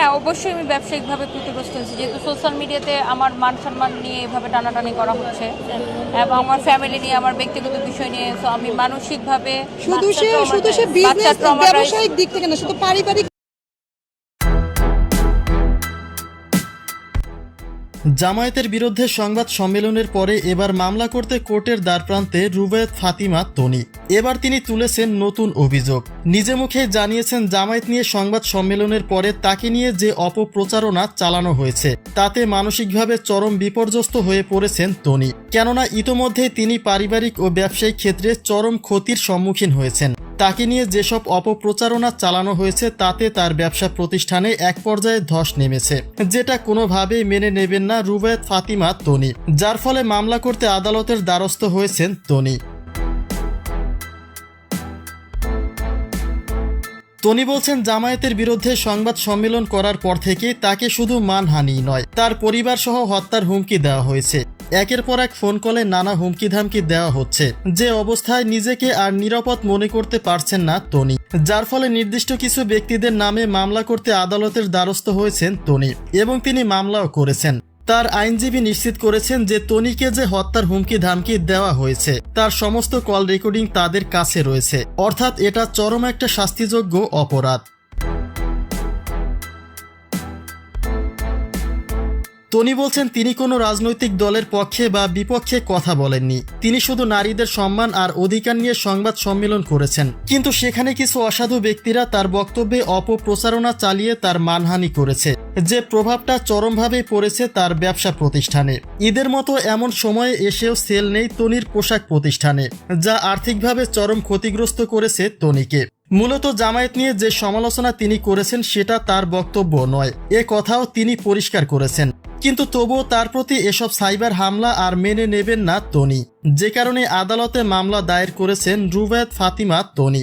হ্যাঁ, অবশ্যই আমি ব্যবসায়িকভাবে ক্ষতিগ্রস্ত হয়েছি, যেহেতু সোশ্যাল মিডিয়াতে আমার মান সম্মান নিয়ে এভাবে টানাটানি করা হচ্ছে এবং আমার ফ্যামিলি নিয়ে, আমার ব্যক্তিগত বিষয় নিয়ে। সো আমি মানসিকভাবে শুধু সে বাচ্চা বিজনেস traumatized। ব্যবসায়িক দিক থেকে না, শুধু পারিবারিক। জামায়াতের বিরুদ্ধে সংবাদ সম্মেলনের পরে এবার মামলা করতে কোর্টের দ্বারপ্রান্তে রুবায়েত ফাতিমা তনি। এবার তিনি তুলেছেন নতুন অভিযোগ। নিজে মুখে জানিয়েছেন জামায়াত নিয়ে সংবাদ সম্মেলনের পরে তাকে নিয়ে যে অপপ্রচারণা চালানো হয়েছে তাতে মানসিকভাবে চরম বিপর্যস্ত হয়ে পড়েছেন তনি। কেননা ইতোমধ্যে তিনি পারিবারিক ও ব্যবসায়িক ক্ষেত্রে চরম ক্ষতির সম্মুখীন হয়েছেন। তাকে নিয়ে যেসব অপপ্রচারণা চালানো হয়েছে তাতে তার ব্যবসা প্রতিষ্ঠানে এক পর্যায়ে ধস নেমেছে, যেটা কোনোভাবেই মেনে নেবেন না রুবায়েত ফাতিমা তনি, যার ফলে মামলা করতে আদালতের দ্বারস্থ হয়েছেন তনি। তনি বলছেন জামায়াতের বিরুদ্ধে সংবাদ সম্মেলন করার পর থেকে তাকে শুধু মানহানি নয়, তার পরিবার সহ হত্যার হুমকি দেওয়া হয়েছে। একের পর এক ফোন কলে নানা হুমকি ধামকি দেওয়া হচ্ছে, যে অবস্থায় নিজেকে আর নিরাপদ মনে করতে পারছেন না তনি, যার ফলে নির্দিষ্ট কিছু ব্যক্তিদের নামে মামলা করতে আদালতের দ্বারস্থ হয়েছেন তনি এবং তিনি মামলাও করেছেন। তার আইনজীবী নিশ্চিত করেছেন যে তনিকে যে হত্যার হুমকি ধামকি দেওয়া হয়েছে তার সমস্ত কল রেকর্ডিং তাদের কাছে রয়েছে, অর্থাৎ এটা চরম একটা শাস্তিযোগ্য অপরাধ। তনি বলছেন তিনি কোনো রাজনৈতিক দলের পক্ষে বা বিপক্ষে কথা বলেননি, তিনি শুধু নারীদের সম্মান আর অধিকার নিয়ে সংবাদ সম্মেলন করেছেন। কিন্তু সেখানে কিছু অসাধু ব্যক্তিরা তার বক্তব্যে অপপ্রচারণা চালিয়ে তার মানহানি করেছে, যে প্রভাবটা চরমভাবে পড়েছে তার ব্যবসা প্রতিষ্ঠানে। ঈদের মতো এমন সময়ে এসেও সেল নেই তনির পোশাক প্রতিষ্ঠানে, যা আর্থিকভাবে চরম ক্ষতিগ্রস্ত করেছে তনিকে। মূলত জামায়াত নিয়ে যে সমালোচনা তিনি করেছেন সেটা তার বক্তব্য নয়, এ কথাও তিনি পরিষ্কার করেছেন। কিন্তু তবুও তার প্রতি এসব সাইবার হামলা আর মেনে নেবেন না তনি, যে কারণে আদালতে মামলা দায়ের করেছেন রুবায়েত ফাতিমা তনি।